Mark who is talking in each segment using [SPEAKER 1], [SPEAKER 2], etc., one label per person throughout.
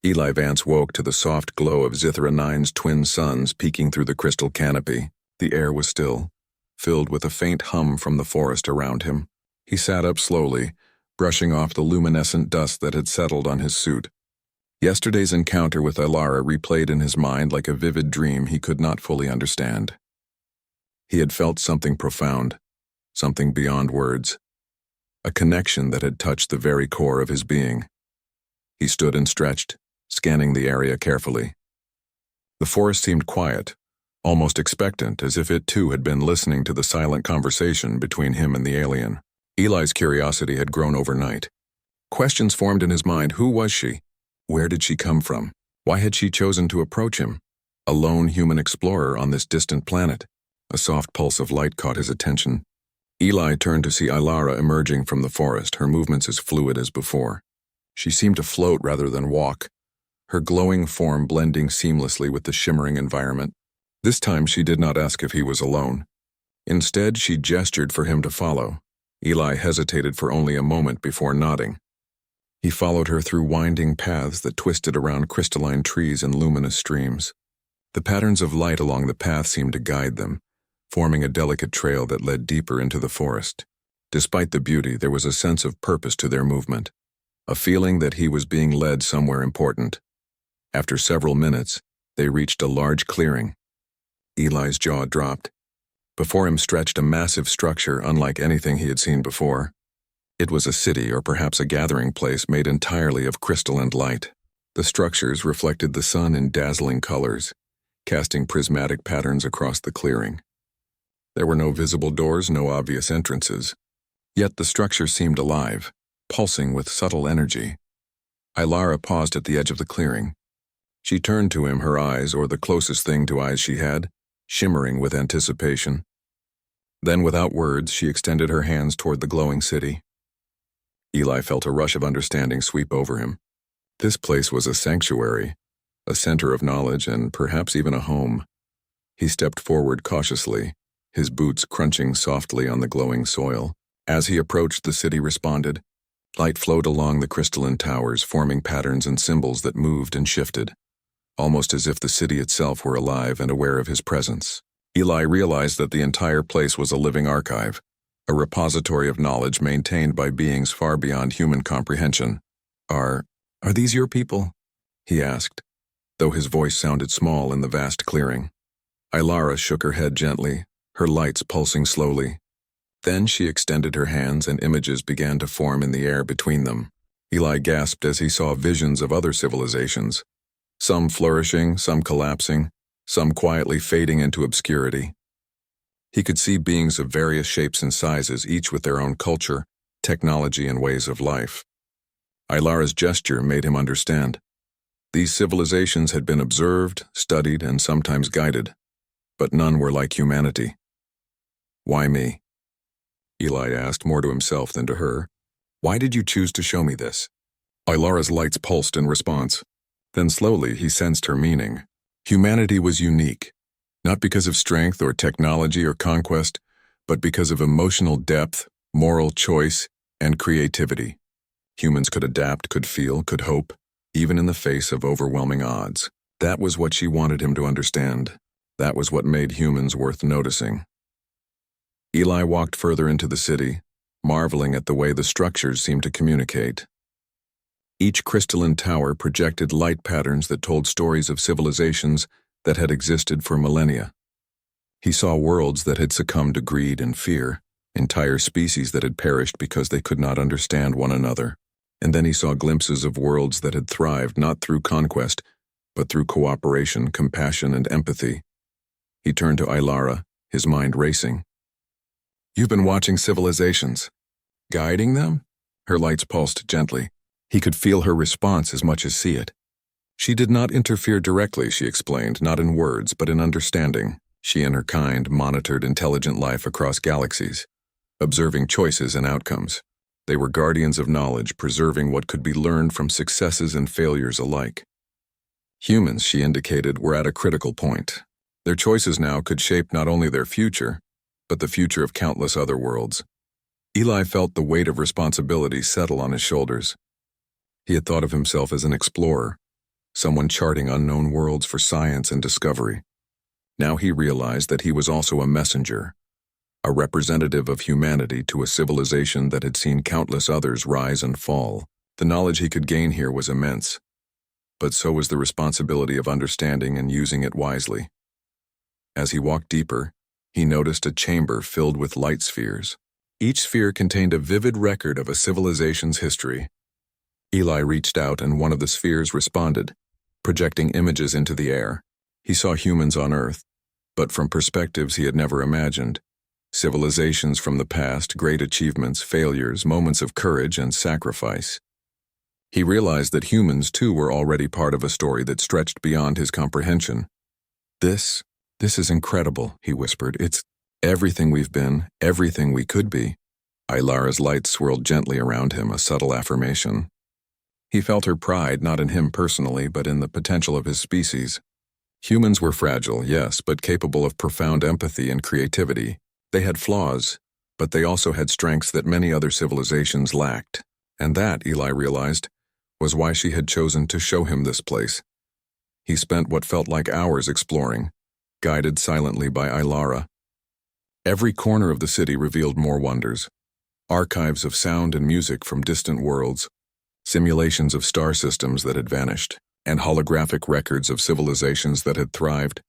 [SPEAKER 1] Eli Vance woke to the soft glow of Zithra 9's twin suns peeking through the crystal canopy. The air was still, filled with a faint hum from the forest around him. He sat up slowly, brushing off the luminescent dust that had settled on his suit. Yesterday's encounter with Lyra replayed in his mind like a vivid dream he could not fully understand. He had felt something profound, something beyond words, a connection that had touched the very core of his being. He stood and stretched, scanning the area carefully. The forest seemed quiet, almost expectant, as if it too had been listening to the silent conversation between him and the alien. Eli's curiosity had grown overnight. Questions formed in his mind. Who was she? Where did she come from? Why had she chosen to approach him? A lone human explorer on this distant planet. A soft pulse of light caught his attention. Eli turned to see Lyra emerging from the forest, her movements as fluid as before. She seemed to float rather than walk, her glowing form blending seamlessly with the shimmering environment. This time she did not ask if he was alone. Instead, she gestured for him to follow. Eli hesitated for only a moment before nodding. He followed her through winding paths that twisted around crystalline trees and luminous streams. The patterns of light along the path seemed to guide them, forming a delicate trail that led deeper into the forest. Despite the beauty, there was a sense of purpose to their movement, a feeling that he was being led somewhere important. After several minutes, they reached a large clearing. Eli's jaw dropped. Before him stretched a massive structure unlike anything he had seen before. It was a city, or perhaps a gathering place made entirely of crystal and light. The structures reflected the sun in dazzling colors, casting prismatic patterns across the clearing. There were no visible doors, no obvious entrances. Yet the structure seemed alive, pulsing with subtle energy. Lyra paused at the edge of the clearing. She turned to him, her eyes, or the closest thing to eyes she had, shimmering with anticipation. Then, without words, she extended her hands toward the glowing city. Eli felt a rush of understanding sweep over him. This place was a sanctuary, a center of knowledge, and perhaps even a home. He stepped forward cautiously, his boots crunching softly on the glowing soil. As he approached, the city responded. Light flowed along the crystalline towers, forming patterns and symbols that moved and shifted, almost as if the city itself were alive and aware of his presence. Eli realized that the entire place was a living archive, a repository of knowledge maintained by beings far beyond human comprehension. Are these your people? He asked, though his voice sounded small in the vast clearing. Lyra shook her head gently, her lights pulsing slowly. Then she extended her hands and images began to form in the air between them. Eli gasped as he saw visions of other civilizations, some flourishing, some collapsing, some quietly fading into obscurity. He could see beings of various shapes and sizes, each with their own culture, technology, and ways of life. Lyra's gesture made him understand. These civilizations had been observed, studied, and sometimes guided, but none were like humanity. Why me? Eli asked, more to himself than to her. Why did you choose to show me this? Lyra's lights pulsed in response. Then slowly he sensed her meaning. Humanity was unique, not because of strength or technology or conquest, but because of emotional depth, moral choice, and creativity. Humans could adapt, could feel, could hope, even in the face of overwhelming odds. That was what she wanted him to understand. That was what made humans worth noticing. Eli walked further into the city, marveling at the way the structures seemed to communicate. Each crystalline tower projected light patterns that told stories of civilizations that had existed for millennia. He saw worlds that had succumbed to greed and fear, entire species that had perished because they could not understand one another. And then he saw glimpses of worlds that had thrived not through conquest, but through cooperation, compassion, and empathy. He turned to Lyra, his mind racing. You've been watching civilizations. Guiding them? Her lights pulsed gently. He could feel her response as much as see it. She did not interfere directly, she explained, not in words, but in understanding. She and her kind monitored intelligent life across galaxies, observing choices and outcomes. They were guardians of knowledge, preserving what could be learned from successes and failures alike. Humans, she indicated, were at a critical point. Their choices now could shape not only their future, but the future of countless other worlds. Eli felt the weight of responsibility settle on his shoulders. He had thought of himself as an explorer, someone charting unknown worlds for science and discovery. Now he realized that he was also a messenger, a representative of humanity to a civilization that had seen countless others rise and fall. The knowledge he could gain here was immense, but so was the responsibility of understanding and using it wisely. As he walked deeper, he noticed a chamber filled with light spheres. Each sphere contained a vivid record of a civilization's history. Eli reached out and one of the spheres responded, projecting images into the air. He saw humans on Earth, but from perspectives he had never imagined. Civilizations from the past, great achievements, failures, moments of courage and sacrifice. He realized that humans too were already part of a story that stretched beyond his comprehension. This is incredible, he whispered. It's everything we've been, everything we could be. Ilara's light swirled gently around him, a subtle affirmation. He felt her pride not in him personally, but in the potential of his species. Humans were fragile, yes, but capable of profound empathy and creativity. They had flaws, but they also had strengths that many other civilizations lacked. And that, Eli realized, was why she had chosen to show him this place. He spent what felt like hours exploring, guided silently by Ilara. Every corner of the city revealed more wonders. Archives of sound and music from distant worlds, simulations of star systems that had vanished, and holographic records of civilizations that had thrived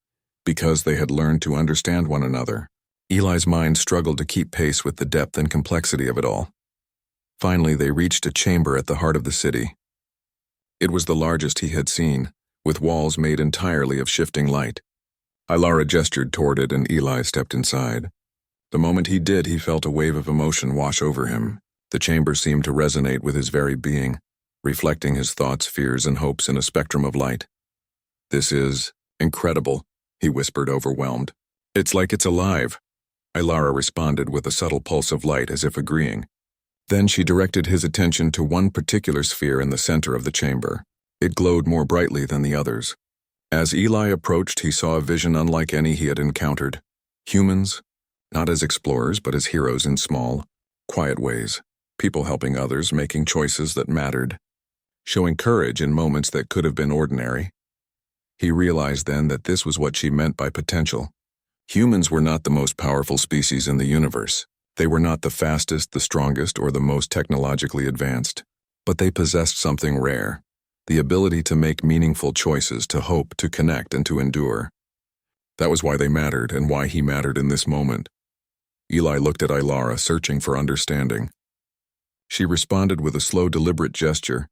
[SPEAKER 1] because they had learned to understand one another. Eli's mind struggled to keep pace with the depth and complexity of it all. Finally, they reached a chamber at the heart of the city. It was the largest he had seen, with walls made entirely of shifting light. Ilara gestured toward it and Eli stepped inside. The moment he did, he felt a wave of emotion wash over him. The chamber seemed to resonate with his very being, reflecting his thoughts, fears, and hopes in a spectrum of light. "This is incredible," he whispered, overwhelmed. "It's like it's alive." Ilara responded with a subtle pulse of light as if agreeing. Then she directed his attention to one particular sphere in the center of the chamber. It glowed more brightly than the others. As Eli approached, he saw a vision unlike any he had encountered. Humans, not as explorers but as heroes in small, quiet ways. People helping others, making choices that mattered, showing courage in moments that could have been ordinary. He realized then that this was what she meant by potential. Humans were not the most powerful species in the universe. They were not the fastest, the strongest, or the most technologically advanced. But they possessed something rare, the ability to make meaningful choices, to hope, to connect, and to endure. That was why they mattered, and why he mattered in this moment. Eli looked at Ilara, searching for understanding. She responded with a slow, deliberate gesture,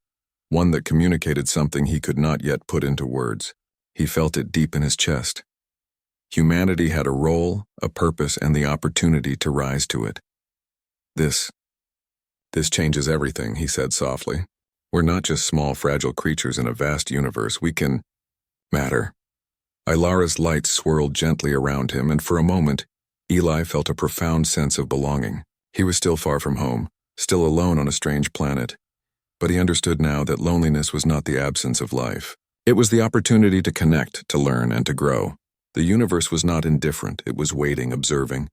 [SPEAKER 1] one that communicated something he could not yet put into words. He felt it deep in his chest. Humanity had a role, a purpose, and the opportunity to rise to it. This changes everything, he said softly. We're not just small, fragile creatures in a vast universe. We can matter. Ilara's light swirled gently around him, and for a moment, Eli felt a profound sense of belonging. He was still far from home, still alone on a strange planet, but he understood now that loneliness was not the absence of life. It was the opportunity to connect, to learn, and to grow. The universe was not indifferent, it was waiting, observing,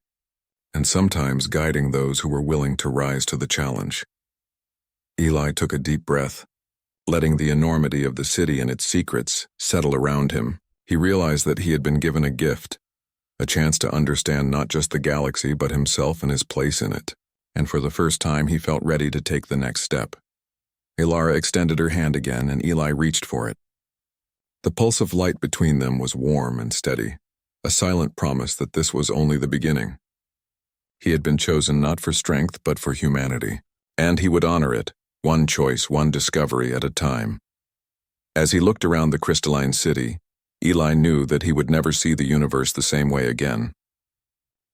[SPEAKER 1] and sometimes guiding those who were willing to rise to the challenge. Eli took a deep breath, letting the enormity of the city and its secrets settle around him. He realized that he had been given a gift, a chance to understand not just the galaxy but himself and his place in it, and for the first time he felt ready to take the next step. Ilara extended her hand again and Eli reached for it. The pulse of light between them was warm and steady, a silent promise that this was only the beginning. He had been chosen not for strength but for humanity, and he would honor it, one choice, one discovery at a time. As he looked around the crystalline city, Eli knew that he would never see the universe the same way again.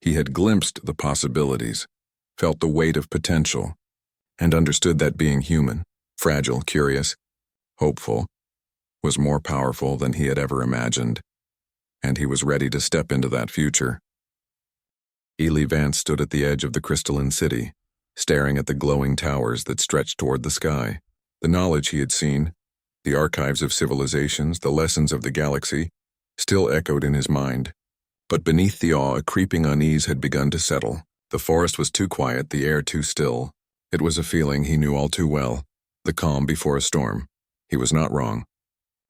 [SPEAKER 1] He had glimpsed the possibilities, felt the weight of potential, and understood that being human, fragile, curious, hopeful, was more powerful than he had ever imagined, and he was ready to step into that future. Eli Vance stood at the edge of the crystalline city, staring at the glowing towers that stretched toward the sky. The knowledge he had seen, the archives of civilizations, the lessons of the galaxy, still echoed in his mind. But beneath the awe, a creeping unease had begun to settle. The forest was too quiet, the air too still. It was a feeling he knew all too well, the calm before a storm. He was not wrong.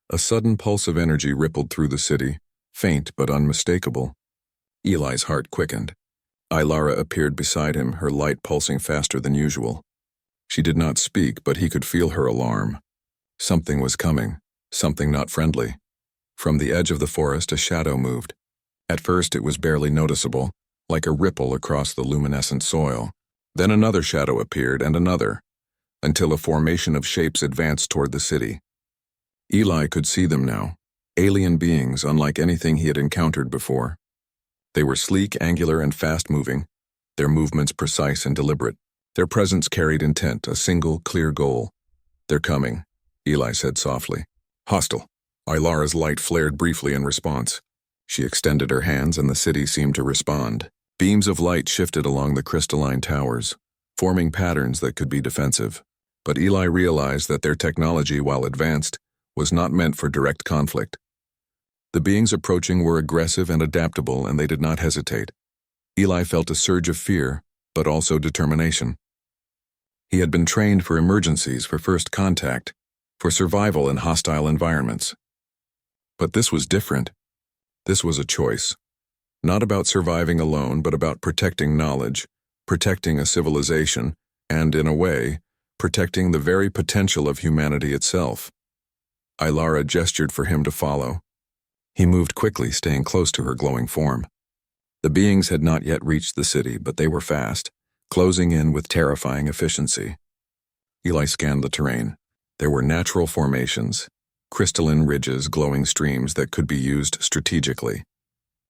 [SPEAKER 1] A sudden pulse of energy rippled through the city, faint but unmistakable. Eli's heart quickened. Lyra appeared beside him, her light pulsing faster than usual. She did not speak, but he could feel her alarm. Something was coming, something not friendly. From the edge of the forest, a shadow moved. At first it was barely noticeable, like a ripple across the luminescent soil. Then another shadow appeared, and another, until a formation of shapes advanced toward the city. Eli could see them now, alien beings unlike anything he had encountered before. They were sleek, angular, and fast-moving, their movements precise and deliberate. Their presence carried intent, a single, clear goal. "They're coming," Eli said softly. "Hostile." Lyra's light flared briefly in response. She extended her hands, and the city seemed to respond. Beams of light shifted along the crystalline towers, forming patterns that could be defensive. But Eli realized that their technology, while advanced, was not meant for direct conflict. The beings approaching were aggressive and adaptable, and they did not hesitate. Eli felt a surge of fear, but also determination. He had been trained for emergencies, for first contact, for survival in hostile environments. But this was different. This was a choice. Not about surviving alone, but about protecting knowledge, protecting a civilization, and, in a way, protecting the very potential of humanity itself. Lyra gestured for him to follow. He moved quickly, staying close to her glowing form. The beings had not yet reached the city, but they were fast, closing in with terrifying efficiency. Eli scanned the terrain. There were natural formations, crystalline ridges, glowing streams that could be used strategically.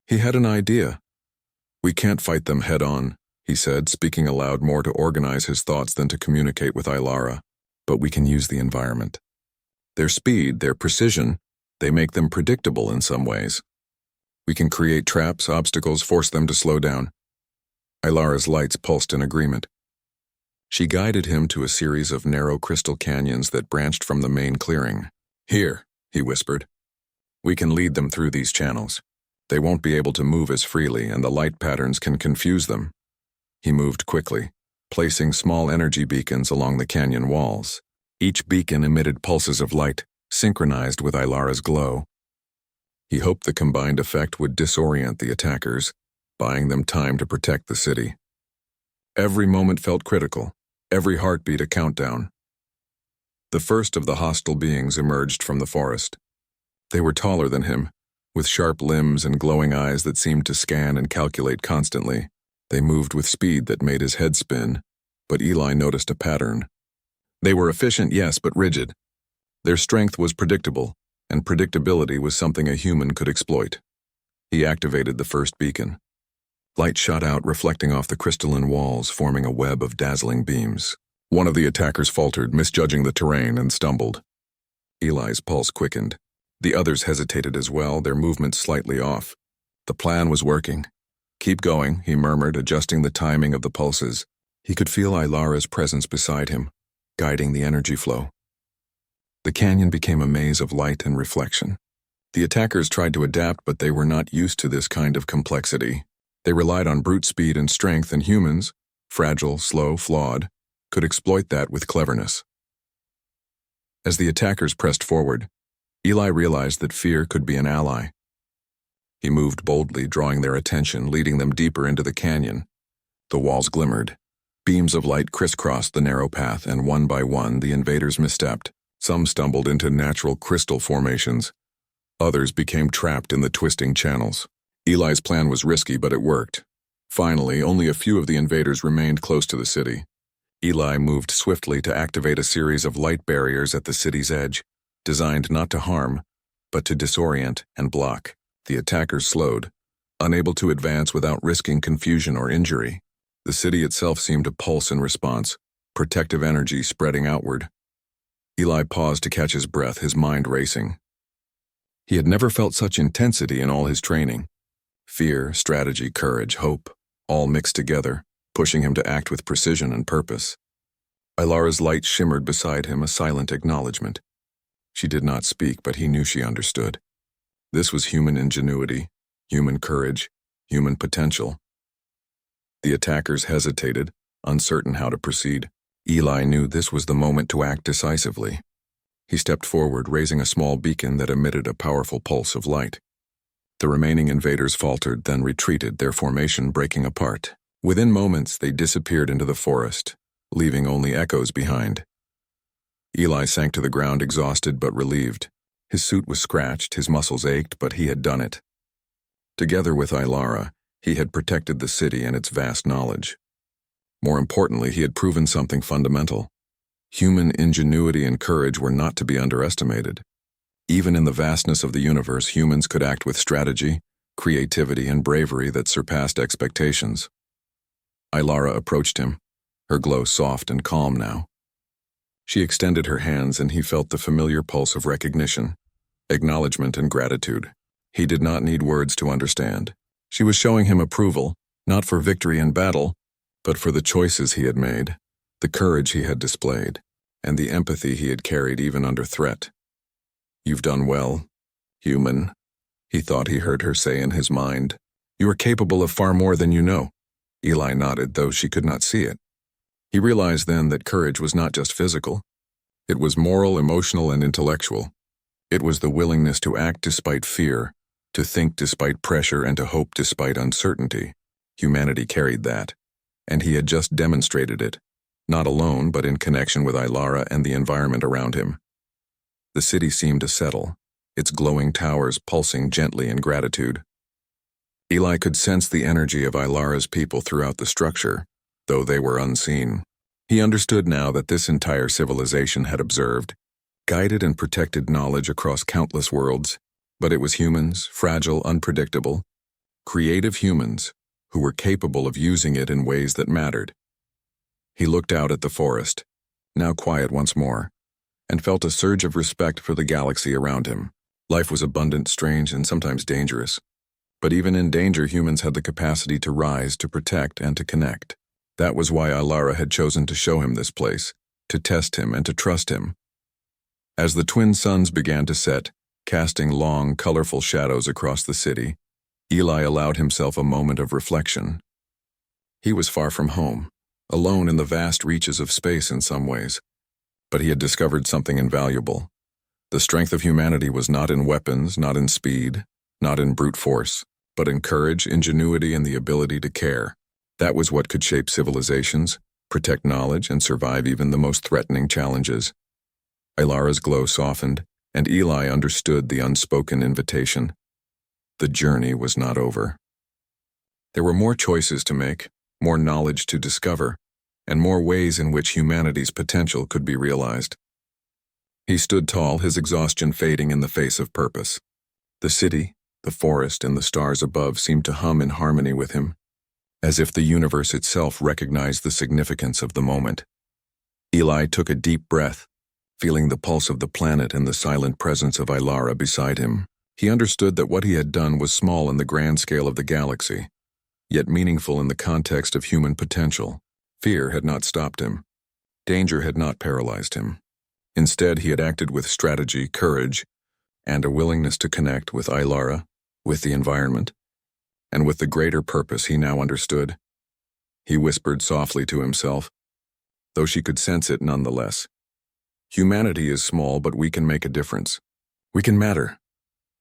[SPEAKER 1] He had an idea. "We can't fight them head-on," he said, speaking aloud more to organize his thoughts than to communicate with Lyra. "But we can use the environment. Their speed, their precision, they make them predictable in some ways. We can create traps, obstacles, force them to slow down." Lyra's lights pulsed in agreement. She guided him to a series of narrow crystal canyons that branched from the main clearing. "Here," he whispered. "We can lead them through these channels. They won't be able to move as freely, and the light patterns can confuse them." He moved quickly, placing small energy beacons along the canyon walls. Each beacon emitted pulses of light, synchronized with Lyra's glow. He hoped the combined effect would disorient the attackers, buying them time to protect the city. Every moment felt critical, every heartbeat a countdown. The first of the hostile beings emerged from the forest. They were taller than him, with sharp limbs and glowing eyes that seemed to scan and calculate constantly. They moved with speed that made his head spin, but Eli noticed a pattern. They were efficient, yes, but rigid. Their strength was predictable, and predictability was something a human could exploit. He activated the first beacon. Light shot out, reflecting off the crystalline walls, forming a web of dazzling beams. One of the attackers faltered, misjudging the terrain, and stumbled. Eli's pulse quickened. The others hesitated as well, their movements slightly off. The plan was working. "Keep going," he murmured, adjusting the timing of the pulses. He could feel Lyra's presence beside him, guiding the energy flow. The canyon became a maze of light and reflection. The attackers tried to adapt, but they were not used to this kind of complexity. They relied on brute speed and strength, and humans, fragile, slow, flawed, could exploit that with cleverness. As the attackers pressed forward, Eli realized that fear could be an ally. He moved boldly, drawing their attention, leading them deeper into the canyon. The walls glimmered. Beams of light crisscrossed the narrow path, and one by one the invaders misstepped. Some stumbled into natural crystal formations. Others became trapped in the twisting channels. Eli's plan was risky, but it worked. Finally, only a few of the invaders remained close to the city. Eli moved swiftly to activate a series of light barriers at the city's edge, designed not to harm, but to disorient and block. The attackers slowed, unable to advance without risking confusion or injury. The city itself seemed to pulse in response, protective energy spreading outward. Eli paused to catch his breath, his mind racing. He had never felt such intensity in all his training. Fear, strategy, courage, hope, all mixed together, pushing him to act with precision and purpose. Lyra's light shimmered beside him, a silent acknowledgement. She did not speak, but he knew she understood. This was human ingenuity, human courage, human potential. The attackers hesitated, uncertain how to proceed. Eli knew this was the moment to act decisively. He stepped forward, raising a small beacon that emitted a powerful pulse of light. The remaining invaders faltered, then retreated, their formation breaking apart. Within moments, they disappeared into the forest, leaving only echoes behind. Eli sank to the ground, exhausted but relieved. His suit was scratched, his muscles ached, but he had done it. Together with Lyra, he had protected the city and its vast knowledge. More importantly, he had proven something fundamental. Human ingenuity and courage were not to be underestimated. Even in the vastness of the universe, humans could act with strategy, creativity, and bravery that surpassed expectations. Lyra approached him, her glow soft and calm now. She extended her hands and he felt the familiar pulse of recognition, acknowledgement, and gratitude. He did not need words to understand. She was showing him approval, not for victory in battle, but for the choices he had made, the courage he had displayed, and the empathy he had carried even under threat. "You've done well, human," he thought he heard her say in his mind. "You are capable of far more than you know." Eli nodded, though she could not see it. He realized then that courage was not just physical. It was moral, emotional, and intellectual. It was the willingness to act despite fear, to think despite pressure, and to hope despite uncertainty. Humanity carried that, and he had just demonstrated it, not alone but in connection with Lyra and the environment around him. The city seemed to settle, its glowing towers pulsing gently in gratitude. Eli could sense the energy of Lyra's people throughout the structure, though they were unseen. He understood now that this entire civilization had observed, guided and protected knowledge across countless worlds, but it was humans, fragile, unpredictable, creative humans, who were capable of using it in ways that mattered. He looked out at the forest, now quiet once more, and felt a surge of respect for the galaxy around him. Life was abundant, strange, and sometimes dangerous. But even in danger, humans had the capacity to rise, to protect, and to connect. That was why Lyra had chosen to show him this place, to test him and to trust him. As the twin suns began to set, casting long, colorful shadows across the city, Eli allowed himself a moment of reflection. He was far from home, alone in the vast reaches of space in some ways, but he had discovered something invaluable. The strength of humanity was not in weapons, not in speed, not in brute force, but in courage, ingenuity, and the ability to care. That was what could shape civilizations, protect knowledge, and survive even the most threatening challenges. Lyra's glow softened, and Eli understood the unspoken invitation. The journey was not over. There were more choices to make, more knowledge to discover, and more ways in which humanity's potential could be realized. He stood tall, his exhaustion fading in the face of purpose. The city, the forest, and the stars above seemed to hum in harmony with him, as if the universe itself recognized the significance of the moment. Eli took a deep breath, feeling the pulse of the planet and the silent presence of Lyra beside him. He understood that what he had done was small in the grand scale of the galaxy, yet meaningful in the context of human potential. Fear had not stopped him. Danger had not paralyzed him. Instead, he had acted with strategy, courage, and a willingness to connect with Lyra, with the environment, and with the greater purpose he now understood. He whispered softly to himself, though she could sense it nonetheless. Humanity is small, but we can make a difference. We can matter.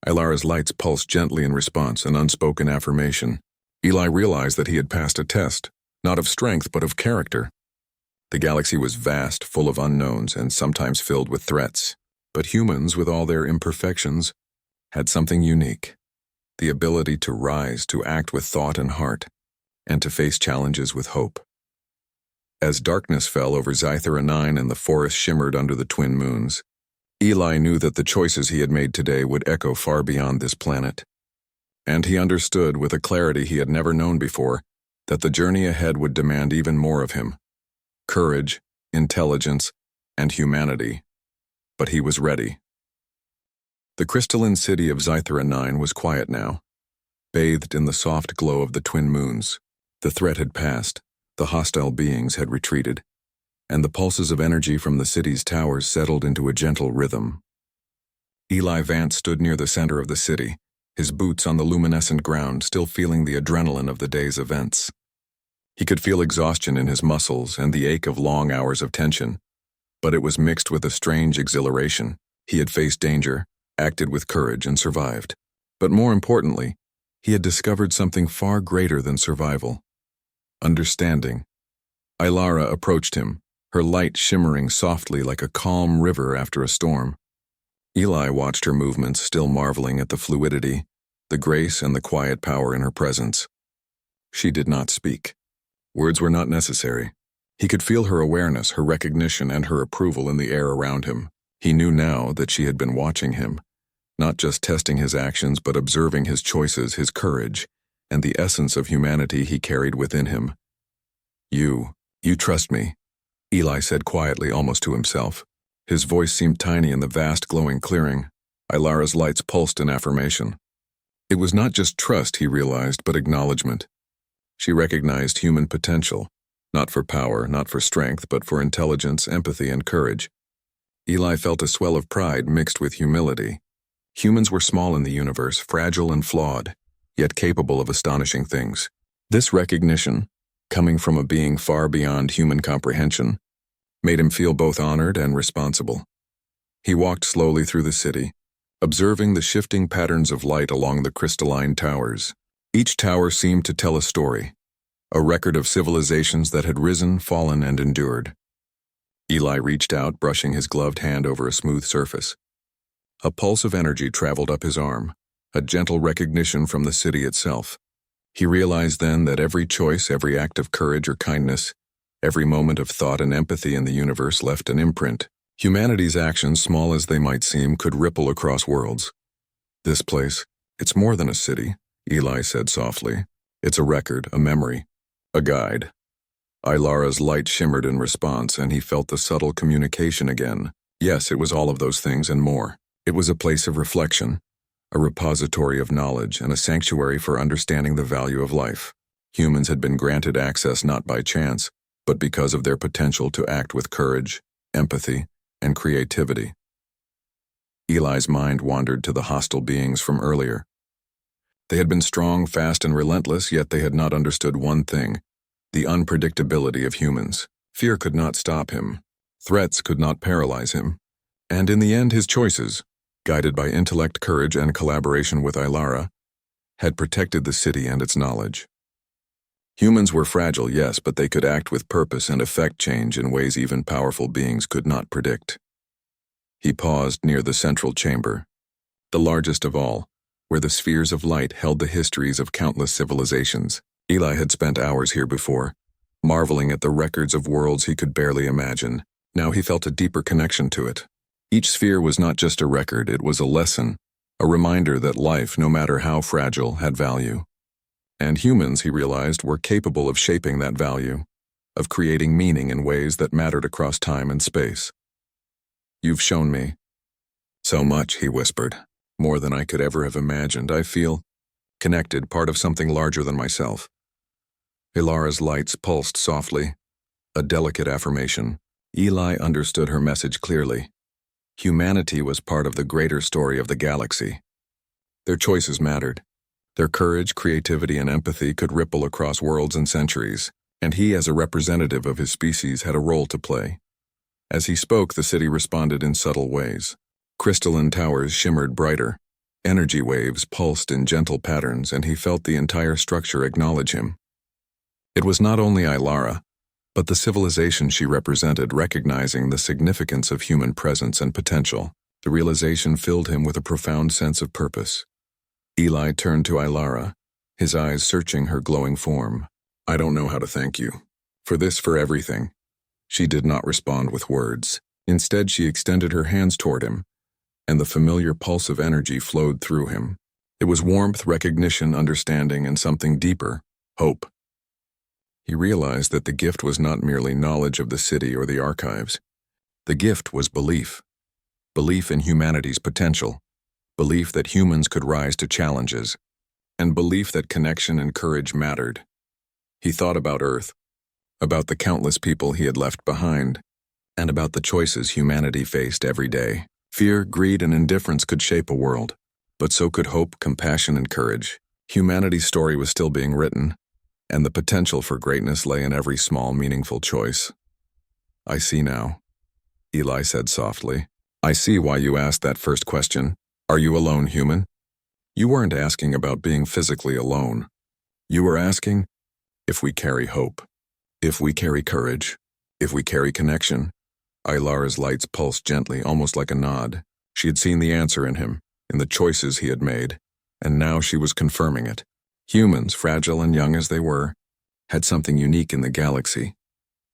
[SPEAKER 1] Lyra's lights pulsed gently in response, an unspoken affirmation. Eli realized that he had passed a test, not of strength, but of character. The galaxy was vast, full of unknowns, and sometimes filled with threats. But humans, with all their imperfections, had something unique. The ability to rise, to act with thought and heart, and to face challenges with hope. As darkness fell over Zythera 9 and the forest shimmered under the twin moons, Eli knew that the choices he had made today would echo far beyond this planet. And he understood, with a clarity he had never known before, that the journey ahead would demand even more of him. Courage, intelligence, and humanity. But he was ready. The crystalline city of Zythera 9 was quiet now, bathed in the soft glow of the twin moons. The threat had passed, the hostile beings had retreated, and the pulses of energy from the city's towers settled into a gentle rhythm. Eli Vance stood near the center of the city, his boots on the luminescent ground, still feeling the adrenaline of the day's events. He could feel exhaustion in his muscles and the ache of long hours of tension, but it was mixed with a strange exhilaration. He had faced danger, acted with courage, and survived. But more importantly, he had discovered something far greater than survival: understanding. Lyra approached him, her light shimmering softly like a calm river after a storm. Eli watched her movements, still marveling at the fluidity, the grace, and the quiet power in her presence. She did not speak. Words were not necessary. He could feel her awareness, her recognition, and her approval in the air around him. He knew now that she had been watching him, not just testing his actions, but observing his choices, his courage, and the essence of humanity he carried within him. You trust me," Eli said quietly, almost to himself. His voice seemed tiny in the vast glowing clearing. Lyra's lights pulsed in affirmation. It was not just trust, he realized, but acknowledgement. She recognized human potential, not for power, not for strength, but for intelligence, empathy, and courage. Eli felt a swell of pride mixed with humility. Humans were small in the universe, fragile and flawed, yet capable of astonishing things. This recognition, coming from a being far beyond human comprehension, made him feel both honored and responsible. He walked slowly through the city, observing the shifting patterns of light along the crystalline towers. Each tower seemed to tell a story, a record of civilizations that had risen, fallen, and endured. Eli reached out, brushing his gloved hand over a smooth surface. A pulse of energy traveled up his arm, a gentle recognition from the city itself. He realized then that every choice, every act of courage or kindness, every moment of thought and empathy in the universe left an imprint. Humanity's actions, small as they might seem, could ripple across worlds. This place, it's more than a city, Eli said softly. It's a record, a memory, a guide. Lyra's light shimmered in response, and he felt the subtle communication again. Yes, it was all of those things and more. It was a place of reflection, a repository of knowledge, and a sanctuary for understanding the value of life. Humans had been granted access not by chance, but because of their potential to act with courage, empathy, and creativity. Eli's mind wandered to the hostile beings from earlier. They had been strong, fast, and relentless, yet they had not understood one thing: the unpredictability of humans. Fear could not stop him. Threats could not paralyze him. And in the end, his choices, guided by intellect, courage, and collaboration with Lyra, had protected the city and its knowledge. Humans were fragile, yes, but they could act with purpose and effect change in ways even powerful beings could not predict. He paused near the central chamber, the largest of all, where the spheres of light held the histories of countless civilizations. Eli had spent hours here before, marveling at the records of worlds he could barely imagine. Now he felt a deeper connection to it. Each sphere was not just a record, it was a lesson, a reminder that life, no matter how fragile, had value. And humans, he realized, were capable of shaping that value, of creating meaning in ways that mattered across time and space. "You've shown me so much," he whispered. "More than I could ever have imagined. I feel connected, part of something larger than myself." Lyra's lights pulsed softly, a delicate affirmation. Eli understood her message clearly. Humanity was part of the greater story of the galaxy. Their choices mattered. Their courage, creativity, and empathy could ripple across worlds and centuries, and he, as a representative of his species, had a role to play. As he spoke, the city responded in subtle ways. Crystalline towers shimmered brighter. Energy waves pulsed in gentle patterns, and he felt the entire structure acknowledge him. It was not only Lyra, but the civilization she represented, recognizing the significance of human presence and potential. The realization filled him with a profound sense of purpose. Eli turned to Lyra, his eyes searching her glowing form. "I don't know how to thank you. For this, for everything." She did not respond with words. Instead, she extended her hands toward him, and the familiar pulse of energy flowed through him. It was warmth, recognition, understanding, and something deeper: hope. He realized that the gift was not merely knowledge of the city or the archives. The gift was belief. Belief in humanity's potential. Belief that humans could rise to challenges. And belief that connection and courage mattered. He thought about Earth, about the countless people he had left behind, and about the choices humanity faced every day. Fear, greed, and indifference could shape a world, but so could hope, compassion, and courage. Humanity's story was still being written, and the potential for greatness lay in every small, meaningful choice. "I see now." Eli said softly. I see why you asked that first question. Are you alone, human? You weren't asking about being physically alone. You were asking if we carry hope, if we carry courage, if we carry connection. Ilara's lights pulsed gently, almost like a nod. She had seen the answer in him, in the choices he had made, and now she was confirming it. Humans, fragile and young as they were, had something unique in the galaxy,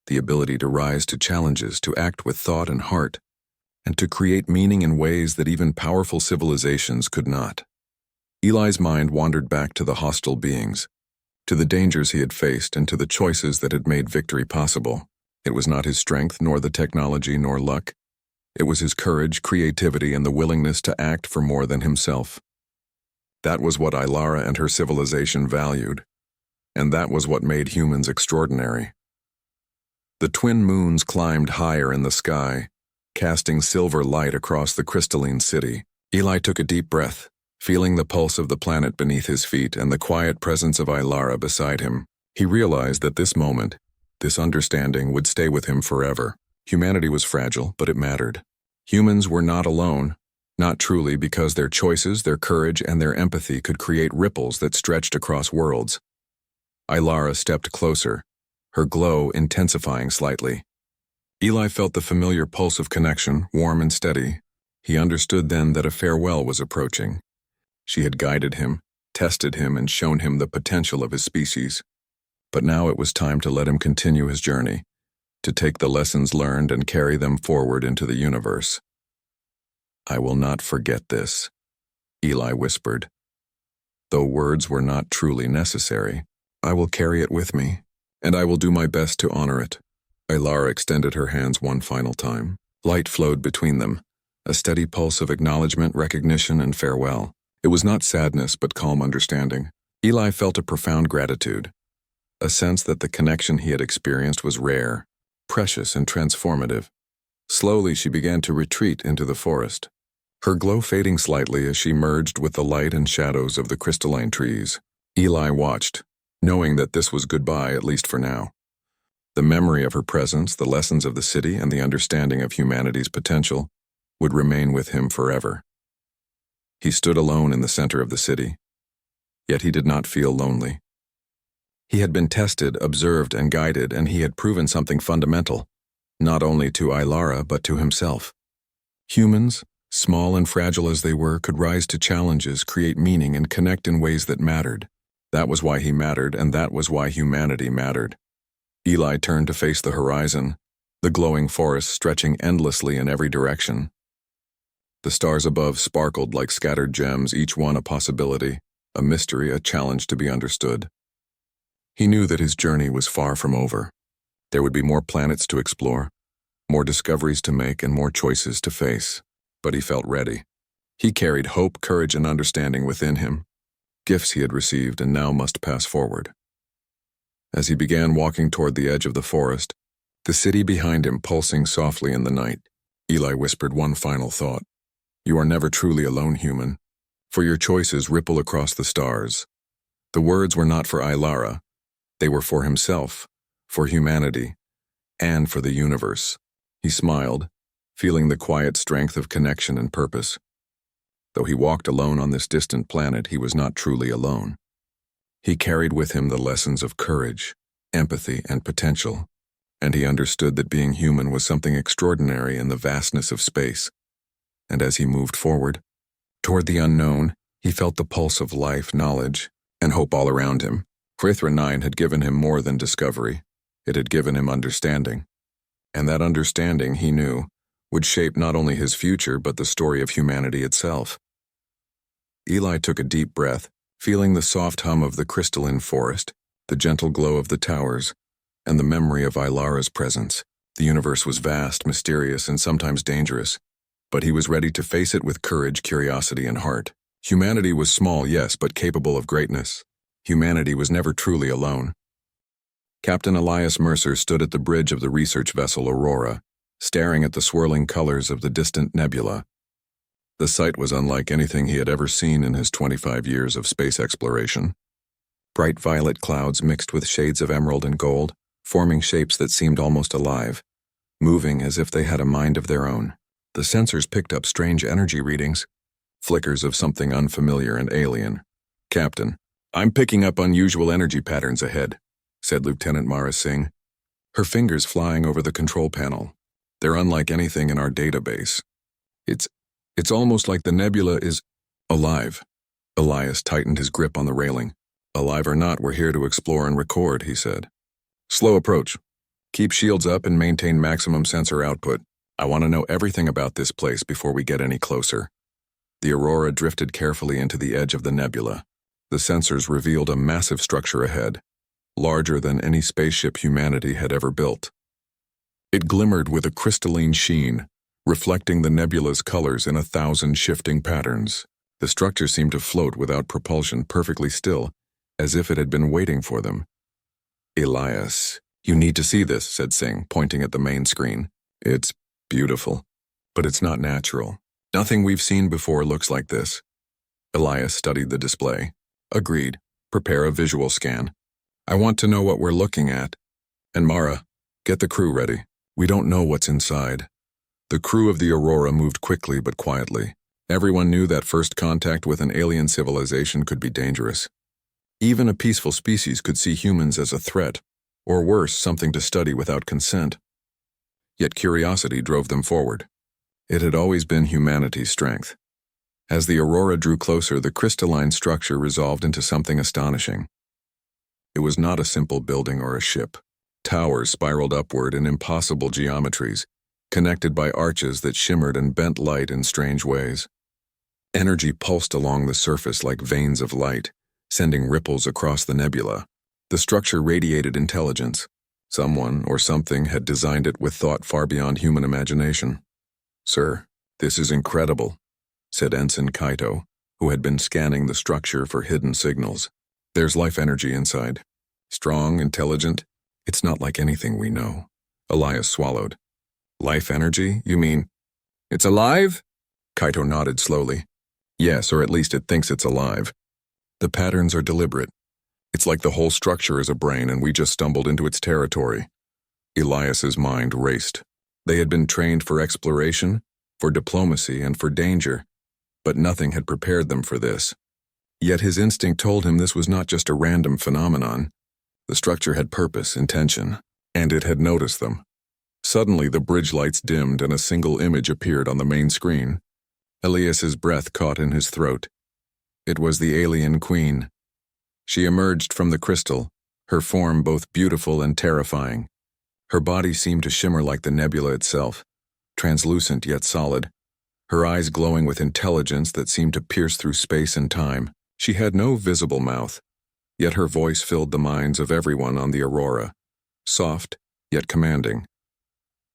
[SPEAKER 1] the ability to rise to challenges, to act with thought and heart, and to create meaning in ways that even powerful civilizations could not. Eli's mind wandered back to the hostile beings, to the dangers he had faced and to the choices that had made victory possible. It was not his strength, nor the technology, nor luck. It was his courage, creativity, and the willingness to act for more than himself. That was what Ilara and her civilization valued, and that was what made humans extraordinary. The twin moons climbed higher in the sky, casting silver light across the crystalline city. Eli took a deep breath, feeling the pulse of the planet beneath his feet and the quiet presence of Ilara beside him. He realized that this moment, this understanding, would stay with him forever. Humanity was fragile, but it mattered. Humans were not alone, not truly, because their choices, their courage, and their empathy could create ripples that stretched across worlds. Ilara stepped closer, her glow intensifying slightly. Eli felt the familiar pulse of connection, warm and steady. He understood then that a farewell was approaching. She had guided him, tested him, and shown him the potential of his species. But now it was time to let him continue his journey, to take the lessons learned and carry them forward into the universe. I will not forget this, Eli whispered. Though words were not truly necessary, I will carry it with me, and I will do my best to honor it. Ilara extended her hands one final time. Light flowed between them, a steady pulse of acknowledgement, recognition, and farewell. It was not sadness, but calm understanding. Eli felt a profound gratitude, a sense that the connection he had experienced was rare, precious, and transformative. Slowly she began to retreat into the forest, her glow fading slightly as she merged with the light and shadows of the crystalline trees. Eli watched, knowing that this was goodbye, at least for now. The memory of her presence, the lessons of the city, and the understanding of humanity's potential would remain with him forever. He stood alone in the center of the city, yet he did not feel lonely. He had been tested, observed, and guided, and he had proven something fundamental, not only to Ilara but to himself. Humans, small and fragile as they were, could rise to challenges, create meaning, and connect in ways that mattered. That was why he mattered, and that was why humanity mattered. Eli turned to face the horizon, the glowing forest stretching endlessly in every direction. The stars above sparkled like scattered gems, each one a possibility, a mystery, a challenge to be understood. He knew that his journey was far from over. There would be more planets to explore, more discoveries to make, and more choices to face. But he felt ready. He carried hope, courage, and understanding within him, gifts he had received and now must pass forward. As he began walking toward the edge of the forest, the city behind him pulsing softly in the night, Eli whispered one final thought. You are never truly alone, human, for your choices ripple across the stars. The words were not for Ilara. They were for himself, for humanity, and for the universe. He smiled, feeling the quiet strength of connection and purpose. Though he walked alone on this distant planet, he was not truly alone. He carried with him the lessons of courage, empathy, and potential, and he understood that being human was something extraordinary in the vastness of space. And as he moved forward, toward the unknown, he felt the pulse of life, knowledge, and hope all around him. Frithra 9 had given him more than discovery. It had given him understanding. And that understanding, he knew, would shape not only his future but the story of humanity itself. Eli took a deep breath, feeling the soft hum of the crystalline forest, the gentle glow of the towers, and the memory of Ilara's presence. The universe was vast, mysterious, and sometimes dangerous, but he was ready to face it with courage, curiosity, and heart. Humanity was small, yes, but capable of greatness. Humanity was never truly alone. Captain Elias Mercer stood at the bridge of the research vessel Aurora, staring at the swirling colors of the distant nebula. The sight was unlike anything he had ever seen in his 25 years of space exploration. Bright violet clouds mixed with shades of emerald and gold, forming shapes that seemed almost alive. moving as if they had a mind of their own. The sensors picked up strange energy readings, flickers of something unfamiliar and alien. "Captain, I'm picking up unusual energy patterns ahead," said Lieutenant Mara Singh, her fingers flying over the control panel. "They're unlike anything in our database. It's almost like the nebula is alive." Elias tightened his grip on the railing. "Alive or not, we're here to explore and record," he said. "Slow approach. Keep shields up and maintain maximum sensor output. I want to know everything about this place before we get any closer." The Aurora drifted carefully into the edge of the nebula. The sensors revealed a massive structure ahead, larger than any spaceship humanity had ever built. It glimmered with a crystalline sheen, reflecting the nebula's colors in 1,000 shifting patterns. The structure seemed to float without propulsion, perfectly still, as if it had been waiting for them. "Elias, you need to see this," said Singh, pointing at the main screen. "It's beautiful, but it's not natural. Nothing we've seen before looks like this." Elias studied the display. "Agreed. Prepare a visual scan. I want to know what we're looking at. And Mara, get the crew ready. We don't know what's inside." The crew of the Aurora moved quickly but quietly. Everyone knew that first contact with an alien civilization could be dangerous. Even a peaceful species could see humans as a threat, or worse, something to study without consent. Yet curiosity drove them forward. It had always been humanity's strength. As the Aurora drew closer, the crystalline structure resolved into something astonishing. It was not a simple building or a ship. Towers spiraled upward in impossible geometries, connected by arches that shimmered and bent light in strange ways. Energy pulsed along the surface like veins of light, sending ripples across the nebula. The structure radiated intelligence. Someone or something had designed it with thought far beyond human imagination. "Sir, this is incredible," said Ensign Kaito, who had been scanning the structure for hidden signals. "There's life energy inside. Strong, intelligent. It's not like anything we know." Elias swallowed. "Life energy? You mean it's alive?" Kaito nodded slowly. "Yes, or at least it thinks it's alive. The patterns are deliberate. It's like the whole structure is a brain and we just stumbled into its territory." Elias's mind raced. They had been trained for exploration, for diplomacy, and for danger, but nothing had prepared them for this. Yet his instinct told him this was not just a random phenomenon. The structure had purpose, intention, and it had noticed them. Suddenly the bridge lights dimmed and a single image appeared on the main screen. Elias's breath caught in his throat. It was the alien queen. She emerged from the crystal, her form both beautiful and terrifying. Her body seemed to shimmer like the nebula itself, translucent yet solid, her eyes glowing with intelligence that seemed to pierce through space and time. She had no visible mouth, yet her voice filled the minds of everyone on the Aurora, soft yet commanding.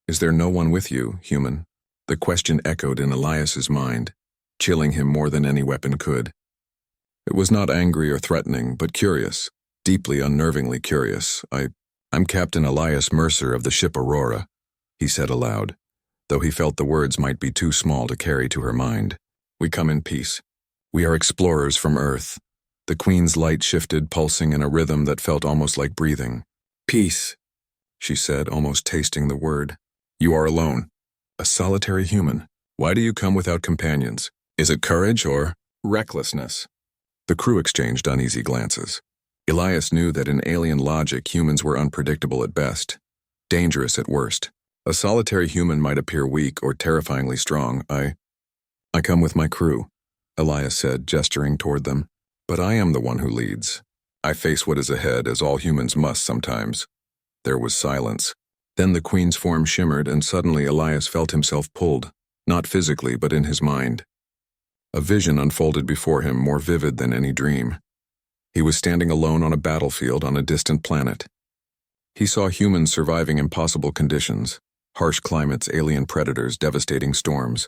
[SPEAKER 1] "Is there no one with you, human?" The question echoed in Elias's mind, chilling him more than any weapon could. It was not angry or threatening, but curious, deeply unnervingly curious. I'm Captain Elias Mercer of the ship Aurora," he said aloud, though he felt the words might be too small to carry to her mind. "We come in peace. We are explorers from Earth." The Queen's light shifted, pulsing in a rhythm that felt almost like breathing. "Peace," she said, almost tasting the word. "You are alone. A solitary human. Why do you come without companions? Is it courage or recklessness?" The crew exchanged uneasy glances. Elias knew that in alien logic humans were unpredictable at best, dangerous at worst. A solitary human might appear weak or terrifyingly strong. I come with my crew," Elias said, gesturing toward them. "But I am the one who leads. I face what is ahead, as all humans must sometimes." There was silence. Then the Queen's form shimmered, and suddenly Elias felt himself pulled, not physically but in his mind. A vision unfolded before him, more vivid than any dream. He was standing alone on a battlefield on a distant planet. He saw humans surviving impossible conditions, harsh climates, alien predators, devastating storms.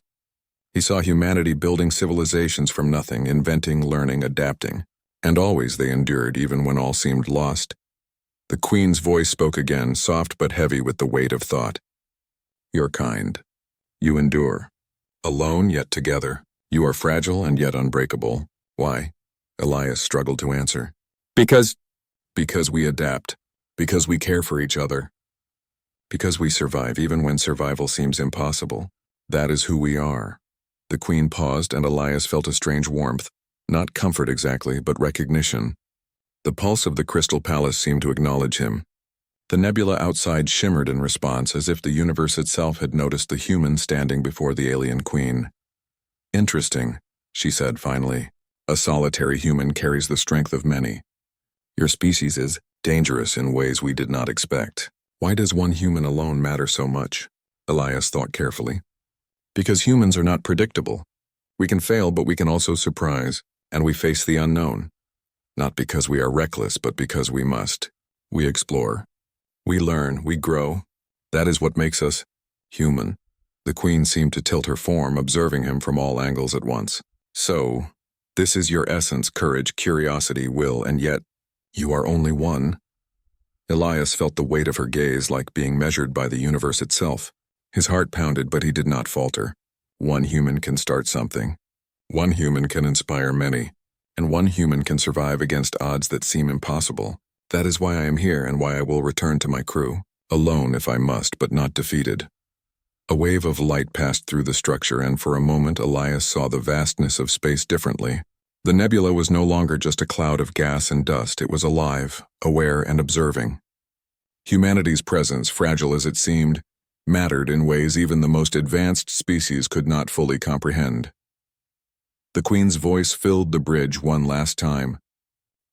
[SPEAKER 1] He saw humanity building civilizations from nothing, inventing, learning, adapting. And always they endured, even when all seemed lost. The Queen's voice spoke again, soft but heavy with the weight of thought. "You're kind. You endure. Alone yet together. You are fragile and yet unbreakable. Why?" Elias struggled to answer. Because we adapt. Because we care for each other." Because we survive even when survival seems impossible. That is who we are. The Queen paused, and Elias felt a strange warmth. Not comfort exactly, but recognition. The pulse of the Crystal Palace seemed to acknowledge him. The nebula outside shimmered in response, as if the universe itself had noticed the human standing before the alien Queen. Interesting, she said finally. A solitary human carries the strength of many. Your species is dangerous in ways we did not expect. Why does one human alone matter so much? Elias thought carefully. Because humans are not predictable. We can fail, but we can also surprise, and we face the unknown. Not because we are reckless, but because we must. We explore. We learn, we grow. That is what makes us human. The Queen seemed to tilt her form, observing him from all angles at once. So, this is your essence: courage, curiosity, will, and yet, you are only one. Elias felt the weight of her gaze, like being measured by the universe itself. His heart pounded, but he did not falter. One human can start something. One human can inspire many. And one human can survive against odds that seem impossible. That is why I am here, and why I will return to my crew. Alone if I must, but not defeated. A wave of light passed through the structure, and for a moment Elias saw the vastness of space differently. The nebula was no longer just a cloud of gas and dust. It was alive, aware, and observing. Humanity's presence, fragile as it seemed, mattered in ways even the most advanced species could not fully comprehend. The Queen's voice filled the bridge one last time.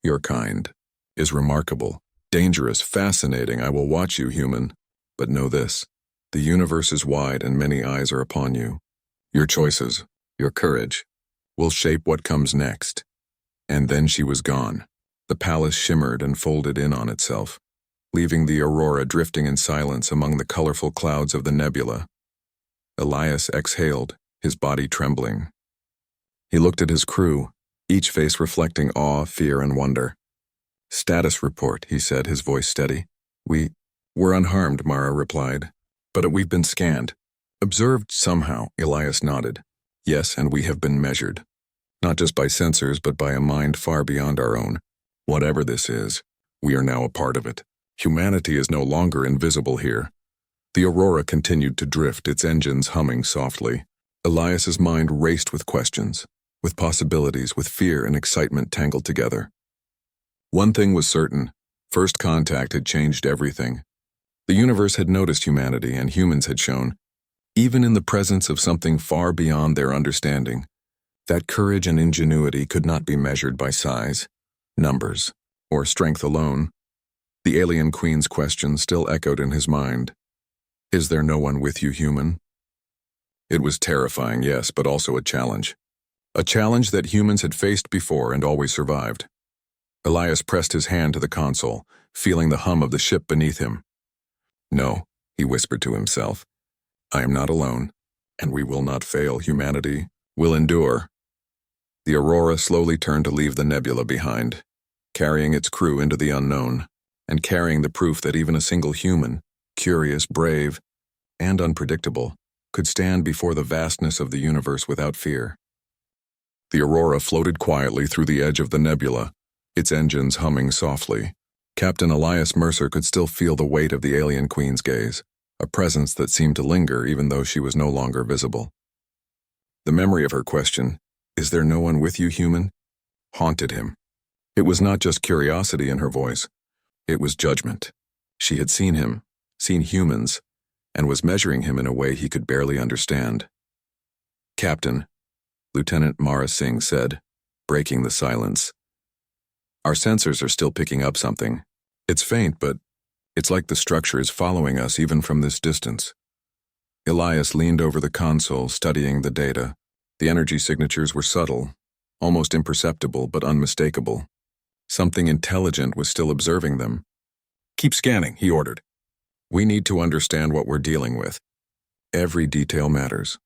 [SPEAKER 1] Your kind is remarkable, dangerous, fascinating. I will watch you, human. But know this: the universe is wide and many eyes are upon you. Your choices, your courage, will shape what comes next. And then she was gone. The palace shimmered and folded in on itself, leaving the aurora drifting in silence among the colorful clouds of the nebula. Elias exhaled, his body trembling. He looked at his crew, each face reflecting awe, fear, and wonder. Status report, he said, his voice steady. We're unharmed, Mara replied. But we've been scanned. Observed somehow, Elias nodded. Yes, and we have been measured. Not just by sensors, but by a mind far beyond our own. Whatever this is, we are now a part of it. Humanity is no longer invisible here. The aurora continued to drift, its engines humming softly. Elias's mind raced with questions, with possibilities, with fear and excitement tangled together. One thing was certain: first contact had changed everything. The universe had noticed humanity, and humans had shown, even in the presence of something far beyond their understanding, that courage and ingenuity could not be measured by size, numbers, or strength alone. The alien Queen's question still echoed in his mind. Is there no one with you, human? It was terrifying, yes, but also a challenge. A challenge that humans had faced before and always survived. Elias pressed his hand to the console, feeling the hum of the ship beneath him. No, he whispered to himself. I am not alone, and we will not fail. Humanity will endure. The aurora slowly turned to leave the nebula behind, carrying its crew into the unknown, and carrying the proof that even a single human, curious, brave, and unpredictable, could stand before the vastness of the universe without fear. The aurora floated quietly through the edge of the nebula, its engines humming softly. Captain Elias Mercer could still feel the weight of the alien Queen's gaze, a presence that seemed to linger even though she was no longer visible. The memory of her question, "Is there no one with you, human?" haunted him. It was not just curiosity in her voice. It was judgment. She had seen him, seen humans, and was measuring him in a way he could barely understand. Captain, Lieutenant Mara Singh said, breaking the silence. Our sensors are still picking up something. It's faint, but it's like the structure is following us even from this distance. Elias leaned over the console, studying the data. The energy signatures were subtle, almost imperceptible but unmistakable. Something intelligent was still observing them. Keep scanning, he ordered. We need to understand what we're dealing with. Every detail matters.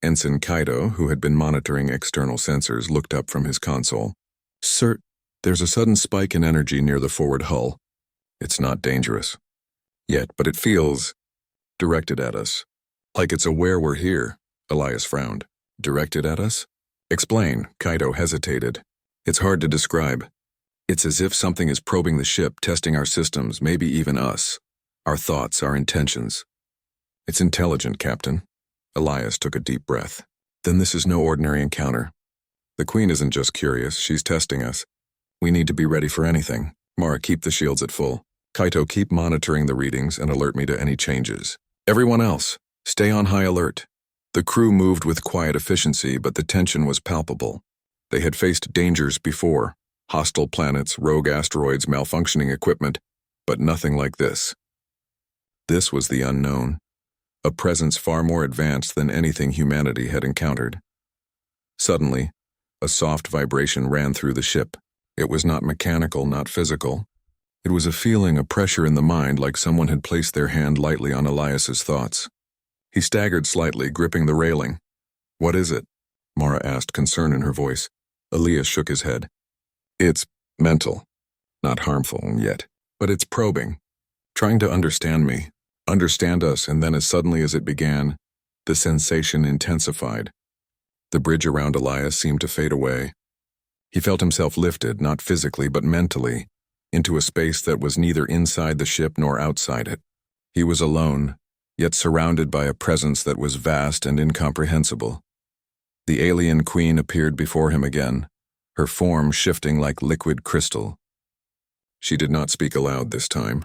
[SPEAKER 1] Ensign Kaido, who had been monitoring external sensors, looked up from his console. Sir, there's a sudden spike in energy near the forward hull. It's not dangerous yet, but it feels directed at us. Like it's aware we're here, Elias frowned. Directed at us? Explain, Kaido hesitated. It's hard to describe. It's as if something is probing the ship, testing our systems, maybe even us. Our thoughts, our intentions. It's intelligent, Captain. Elias took a deep breath. Then this is no ordinary encounter. The Queen isn't just curious, she's testing us. We need to be ready for anything. Mara, keep the shields at full. Kaito, keep monitoring the readings and alert me to any changes. Everyone else, stay on high alert. The crew moved with quiet efficiency, but the tension was palpable. They had faced dangers before, hostile planets, rogue asteroids, malfunctioning equipment, but nothing like this. This was the unknown, a presence far more advanced than anything humanity had encountered. Suddenly, a soft vibration ran through the ship. It was not mechanical, not physical. It was a feeling, a pressure in the mind, like someone had placed their hand lightly on Elias's thoughts. He staggered slightly, gripping the railing. What is it? Mara asked, concern in her voice. Elias shook his head. It's mental. Not harmful yet, but it's probing. Trying to understand me, understand us, and then as suddenly as it began, the sensation intensified. The bridge around Elias seemed to fade away. He felt himself lifted, not physically but mentally, into a space that was neither inside the ship nor outside it. He was alone, yet surrounded by a presence that was vast and incomprehensible. The alien queen appeared before him again, her form shifting like liquid crystal. She did not speak aloud this time.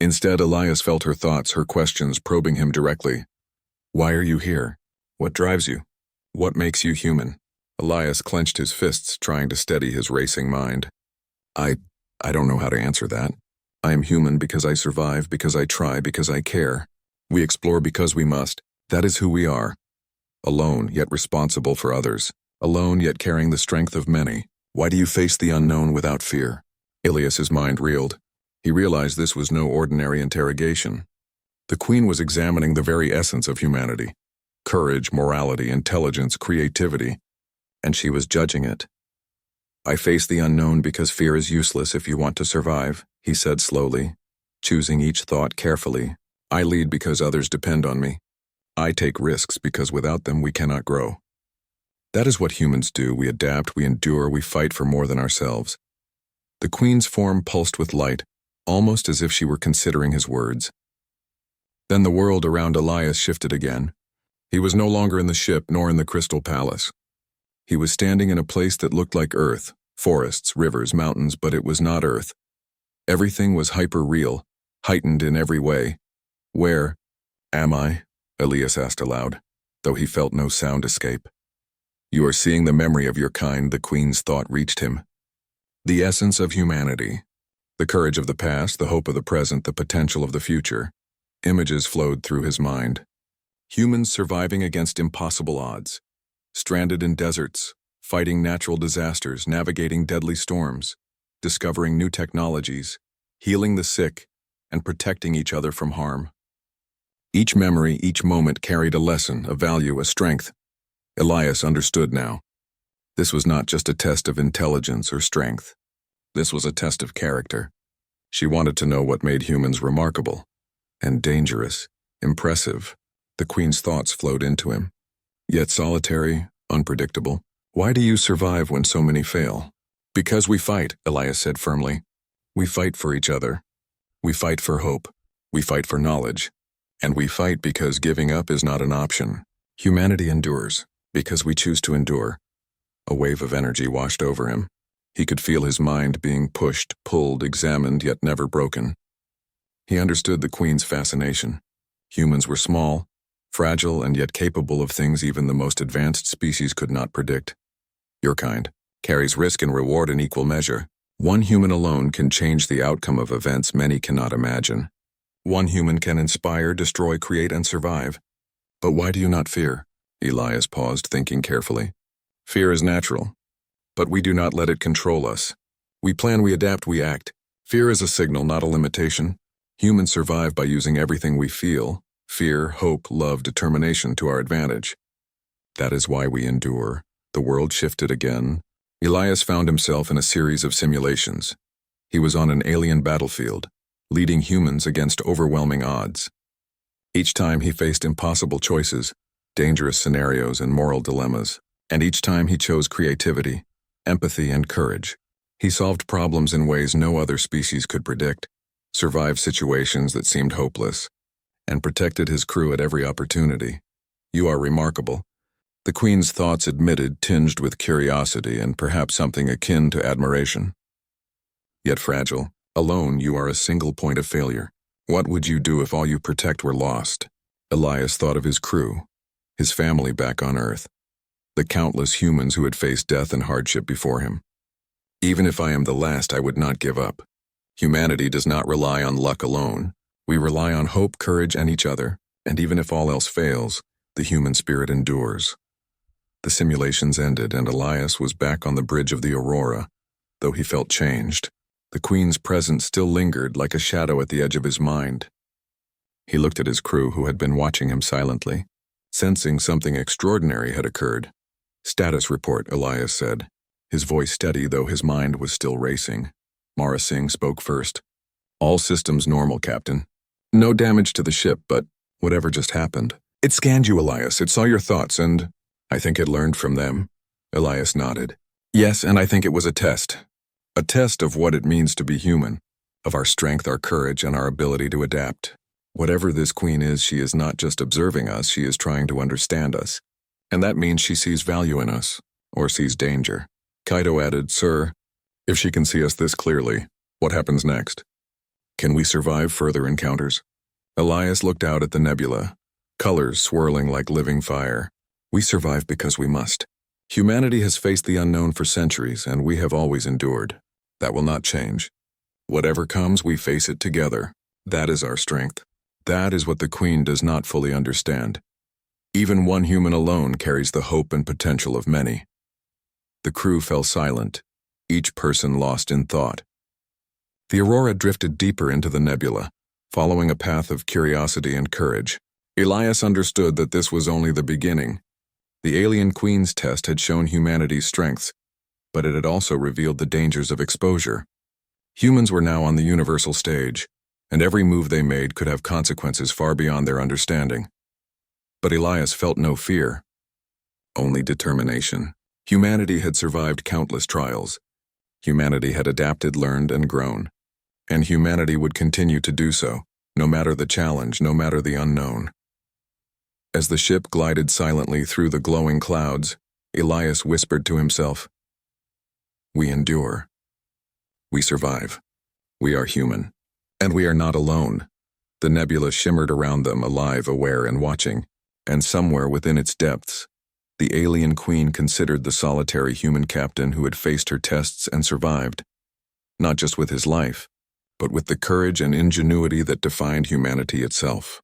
[SPEAKER 1] Instead, Elias felt her thoughts, her questions probing him directly. Why are you here? What drives you? What makes you human? Elias clenched his fists, trying to steady his racing mind. I don't know how to answer that. I am human because I survive, because I try, because I care. We explore because we must. That is who we are. Alone, yet responsible for others. Alone, yet carrying the strength of many. Why do you face the unknown without fear? Elias's mind reeled. He realized this was no ordinary interrogation. The Queen was examining the very essence of humanity. Courage, morality, intelligence, creativity. And she was judging it. I face the unknown because fear is useless if you want to survive, he said slowly, choosing each thought carefully. I lead because others depend on me. I take risks because without them we cannot grow. That is what humans do. We adapt, we endure, we fight for more than ourselves. The Queen's form pulsed with light, almost as if she were considering his words. Then the world around Elias shifted again. He was no longer in the ship nor in the Crystal Palace. He was standing in a place that looked like Earth, forests, rivers, mountains, but it was not Earth. Everything was hyper-real, heightened in every way. Where am I? Elias asked aloud, though he felt no sound escape. You are seeing the memory of your kind, the Queen's thought reached him. The essence of humanity. The courage of the past, the hope of the present, the potential of the future. Images flowed through his mind. Humans surviving against impossible odds. Stranded in deserts, fighting natural disasters, navigating deadly storms, discovering new technologies, healing the sick, and protecting each other from harm. Each memory, each moment carried a lesson, a value, a strength. Elias understood now. This was not just a test of intelligence or strength. This was a test of character. She wanted to know what made humans remarkable and dangerous, impressive. The Queen's thoughts flowed into him. Yet solitary, unpredictable. Why do you survive when so many fail? Because we fight, Elias said firmly. We fight for each other. We fight for hope. We fight for knowledge. And we fight because giving up is not an option. Humanity endures because we choose to endure. A wave of energy washed over him. He could feel his mind being pushed, pulled, examined, yet never broken. He understood the Queen's fascination. Humans were small, fragile, and yet capable of things even the most advanced species could not predict. Your kind carries risk and reward in equal measure. One human alone can change the outcome of events many cannot imagine. One human can inspire, destroy, create, and survive. But why do you not fear? Elias paused, thinking carefully. Fear is natural, but we do not let it control us. We plan, we adapt, we act. Fear is a signal, not a limitation. Humans survive by using everything we feel, fear, hope, love, determination, to our advantage. That is why we endure. The world shifted again. Elias found himself in a series of simulations. He was on an alien battlefield, leading humans against overwhelming odds. Each time he faced impossible choices, dangerous scenarios, and moral dilemmas. And each time he chose creativity, empathy, and courage. He solved problems in ways no other species could predict. survived situations that seemed hopeless, and protected his crew at every opportunity. You are remarkable. The Queen's thoughts admitted, tinged with curiosity and perhaps something akin to admiration. Yet fragile, alone you are a single point of failure. What would you do if all you protect were lost? Elias thought of his crew, his family back on Earth, the countless humans who had faced death and hardship before him. Even if I am the last, I would not give up. Humanity does not rely on luck alone. We rely on hope, courage, and each other, and even if all else fails, the human spirit endures. The simulations ended, and Elias was back on the bridge of the Aurora, though he felt changed. The Queen's presence still lingered like a shadow at the edge of his mind. He looked at his crew, who had been watching him silently, sensing something extraordinary had occurred. "Status report," Elias said, his voice steady though his mind was still racing. Mara Singh spoke first. "All systems normal, Captain. No damage to the ship, but whatever just happened. It scanned you, Elias. It saw your thoughts, and I think it learned from them." Elias nodded. "Yes, and I think it was a test. A test of what it means to be human, of our strength, our courage, and our ability to adapt. Whatever this Queen is, she is not just observing us, she is trying to understand us. And that means she sees value in us, or sees danger." Kaido added, "Sir, if she can see us this clearly, what happens next? Can we survive further encounters?" Elias looked out at the nebula, colors swirling like living fire. "We survive because we must. Humanity has faced the unknown for centuries, and we have always endured. That will not change. Whatever comes, we face it together. That is our strength. That is what the Queen does not fully understand. Even one human alone carries the hope and potential of many." The crew fell silent, each person lost in thought. The Aurora drifted deeper into the nebula, following a path of curiosity and courage. Elias understood that this was only the beginning. The alien Queen's test had shown humanity's strengths, but it had also revealed the dangers of exposure. Humans were now on the universal stage, and every move they made could have consequences far beyond their understanding. But Elias felt no fear, only determination. Humanity had survived countless trials. Humanity had adapted, learned, and grown. And humanity would continue to do so, no matter the challenge, no matter the unknown. As the ship glided silently through the glowing clouds, Elias whispered to himself, "We endure. We survive. We are human. And we are not alone." The nebula shimmered around them, alive, aware, and watching, and somewhere within its depths, the alien Queen considered the solitary human captain who had faced her tests and survived, not just with his life, but with the courage and ingenuity that defined humanity itself.